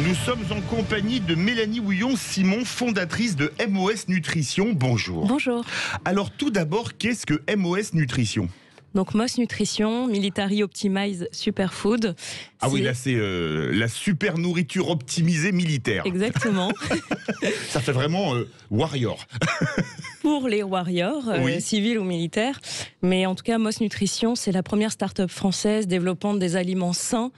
Nous sommes en compagnie de Mélanie Houillon-Simon, fondatrice de MOS Nutrition. Bonjour. Bonjour. Alors tout d'abord, qu'est-ce que MOS Nutrition ? Donc MOS Nutrition, Military Optimized Superfood. Ah oui, là c'est la super nourriture optimisée militaire. Exactement. Ça fait vraiment warrior. Pour les warriors, oui. Civils ou militaires. Mais en tout cas, MOS Nutrition, c'est la première start-up française développant des aliments sains,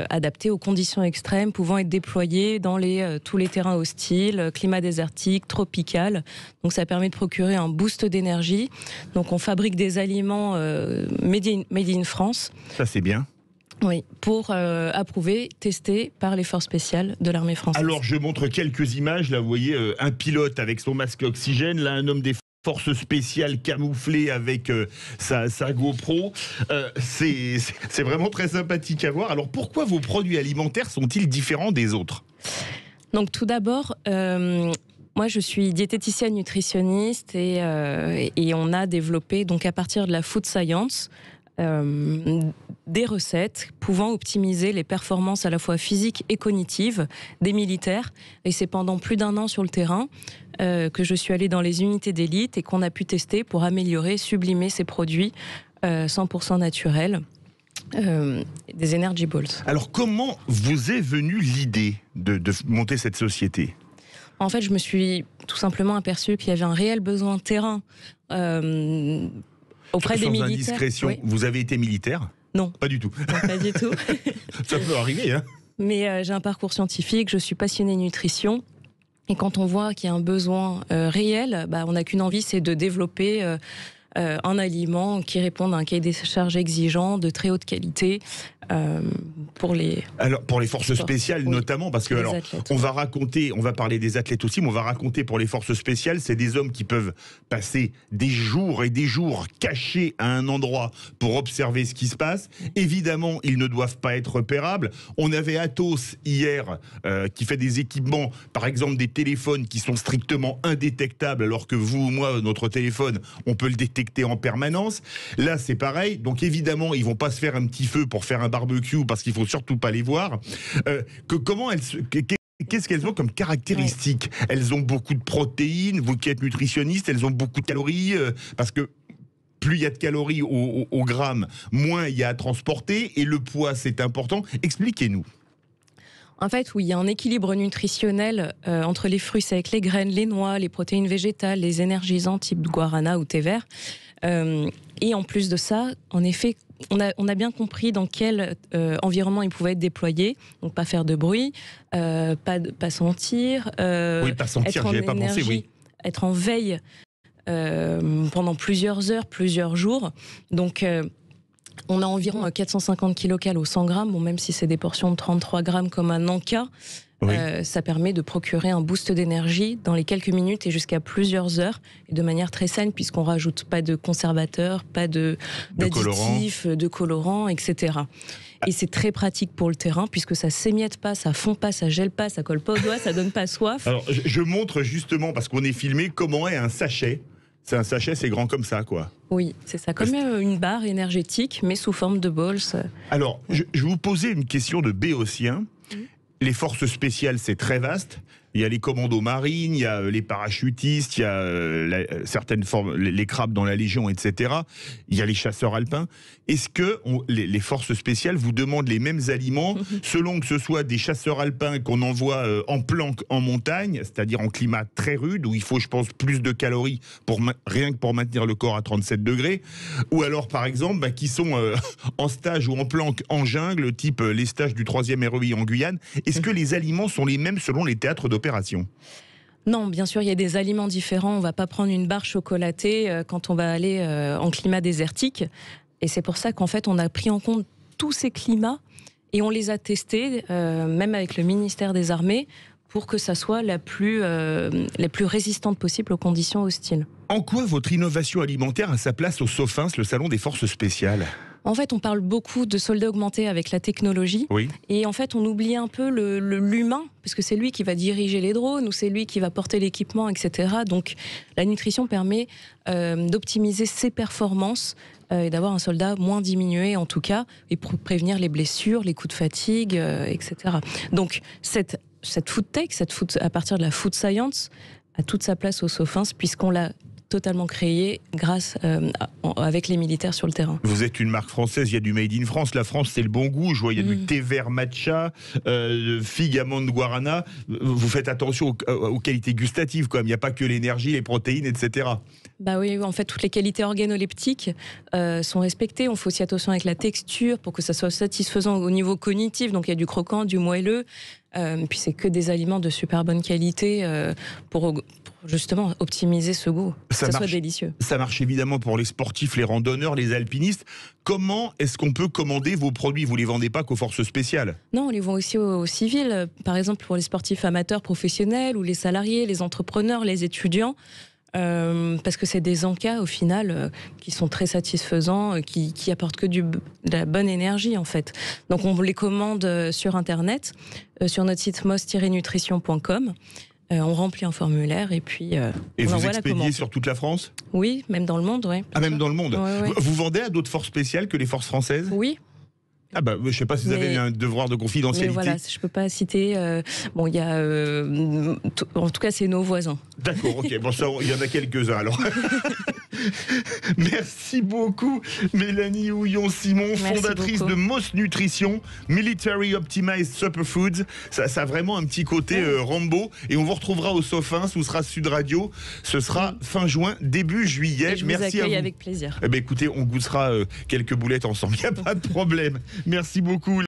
adaptés aux conditions extrêmes, pouvant être déployés dans tous les terrains hostiles, climat désertique, tropical. Donc ça permet de procurer un boost d'énergie. Donc on fabrique des aliments made in France. Ça c'est bien. Oui, pour approuver, testé par les forces spéciales de l'armée française. Alors je montre quelques images. Là vous voyez un pilote avec son masque oxygène, là un homme des force spéciale camouflée avec sa GoPro. C'est vraiment très sympathique à voir. Alors pourquoi vos produits alimentaires sont-ils différents des autres ? Donc tout d'abord, moi je suis diététicienne nutritionniste et on a développé donc à partir de la food science des recettes pouvant optimiser les performances à la fois physiques et cognitives des militaires. Et c'est pendant plus d'1 an sur le terrain que je suis allée dans les unités d'élite et qu'on a pu tester pour améliorer, sublimer ces produits 100% naturels, des Energy Balls. Alors comment vous est venue l'idée de monter cette société ? En fait, je me suis tout simplement aperçue qu'il y avait un réel besoin de terrain auprès des militaires. Sans indiscrétion, oui. Vous avez été militaire ? Non. Pas du tout. Non, pas du tout. Ça peut arriver, hein. Mais j'ai un parcours scientifique, je suis passionnée nutrition. Et quand on voit qu'il y a un besoin réel, on n'a qu'une envie, c'est de développer un aliment qui réponde à un cahier des charges exigeant, de très haute qualité, pour les forces spéciales, oui, notamment, parce que on va parler des athlètes aussi, mais on va raconter pour les forces spéciales, c'est des hommes qui peuvent passer des jours et des jours cachés à un endroit pour observer ce qui se passe. Évidemment, ils ne doivent pas être repérables. On avait Atos hier qui fait des équipements, par exemple des téléphones qui sont strictement indétectables, alors que vous ou moi, notre téléphone, on peut le détecter en permanence. Là, c'est pareil. Donc évidemment, ils vont pas se faire un petit feu pour faire un barbecue parce qu'il faut surtout pas les voir. Qu'est-ce qu'elles ont comme caractéristiques ? Oui. Elles ont beaucoup de protéines. Vous qui êtes nutritionniste, elles ont beaucoup de calories parce que plus il y a de calories au gramme, moins il y a à transporter et le poids c'est important. Expliquez-nous. En fait, oui, il y a un équilibre nutritionnel entre les fruits secs, les graines, les noix, les protéines végétales, les énergisants type guarana ou thé vert. Et en plus de ça, en effet, on a bien compris dans quel environnement ils pouvaient être déployés. Donc pas faire de bruit, pas sentir. Oui, pas sentir, j'y avais pas pensé, oui. Être en veille pendant plusieurs heures, plusieurs jours. Donc on a environ 450 kcal au 100 grammes, bon, même si c'est des portions de 33 grammes comme un Anka, oui. Ça permet de procurer un boost d'énergie dans les quelques minutes et jusqu'à plusieurs heures, et de manière très saine, puisqu'on ne rajoute pas de conservateurs, pas d'additifs, de colorants, etc. Et c'est très pratique pour le terrain, puisque ça s'émiette pas, ça fond pas, ça gèle pas, ça colle pas aux doigts, ça donne pas soif. Alors, je montre justement, parce qu'on est filmé, comment est un sachet. C'est un sachet, c'est grand comme ça, quoi. Oui, c'est ça, comme une barre énergétique, mais sous forme de balls. Alors, je vais vous poser une question de béotien. Les forces spéciales, c'est très vaste. Il y a les commandos marines, il y a les parachutistes, il y a certaines formes, les crabes dans la Légion, etc. Il y a les chasseurs alpins. Est-ce que les forces spéciales vous demandent les mêmes aliments selon que ce soit des chasseurs alpins qu'on envoie en planque en montagne, c'est-à-dire en climat très rude, où il faut, je pense, plus de calories rien que pour maintenir le corps à 37 degrés, ou alors, par exemple, qui sont en stage ou en planque en jungle, type les stages du 3e REI en Guyane. Est-ce que les aliments sont les mêmes selon les théâtres d'opération ? Non, bien sûr, il y a des aliments différents. On ne va pas prendre une barre chocolatée quand on va aller en climat désertique. Et c'est pour ça qu'en fait, on a pris en compte tous ces climats et on les a testés, même avec le ministère des Armées, pour que ça soit la plus résistante possible aux conditions hostiles. En quoi votre innovation alimentaire a sa place au SOFINS, le salon des forces spéciales ? En fait, on parle beaucoup de soldats augmentés avec la technologie. Oui. Et en fait, on oublie un peu l'humain, parce que c'est lui qui va diriger les drones, ou c'est lui qui va porter l'équipement, etc. Donc, la nutrition permet d'optimiser ses performances et d'avoir un soldat moins diminué en tout cas, et pour prévenir les blessures, les coups de fatigue, etc. Donc cette food tech, à partir de la food science, a toute sa place au Sofins puisqu'on l'a totalement créé grâce avec les militaires sur le terrain. Vous êtes une marque française, il y a du made in France. La France, c'est le bon goût. Je vois, il y a du thé vert matcha, figue amande guarana. Vous faites attention aux qualités gustatives, quand même. Il n'y a pas que l'énergie, les protéines, etc. Bah oui, en fait, toutes les qualités organoleptiques sont respectées. On fait aussi attention avec la texture pour que ça soit satisfaisant au niveau cognitif. Donc il y a du croquant, du moelleux. Puis c'est que des aliments de super bonne qualité pour justement optimiser ce goût, que ça soit délicieux. Ça marche évidemment pour les sportifs, les randonneurs, les alpinistes. Comment est-ce qu'on peut commander vos produits? Vous ne les vendez pas qu'aux forces spéciales? Non, on les vend aussi aux civils. Par exemple, pour les sportifs amateurs, professionnels, ou les salariés, les entrepreneurs, les étudiants. Parce que c'est des encas au final qui sont très satisfaisants, qui apportent que de la bonne énergie en fait. Donc on les commande sur internet, sur notre site mos-nutrition.com. On remplit un formulaire et puis et vous expédiez sur toute la France? Oui, même dans le monde, oui. Ah, même dans le monde. Ouais. Vous vendez à d'autres forces spéciales que les forces françaises? Oui. Ah bah, je ne sais pas si vous avez un devoir de confidentialité. Mais voilà, je ne peux pas citer. Bon, il y a, en tout cas, c'est nos voisins. D'accord, ok. Bon, ça, il y en a quelques-uns alors. Merci beaucoup, Mélanie Houillon-Simon, fondatrice de Moss Nutrition, Military Optimized Superfoods. Ça a vraiment un petit côté Rambo. Et on vous retrouvera au Sofins, où sera Sud Radio. Ce sera fin juin, début juillet. Et je vous accueille avec plaisir. Eh bien, écoutez, on goûtera quelques boulettes ensemble. Il n'y a pas de problème. Merci beaucoup.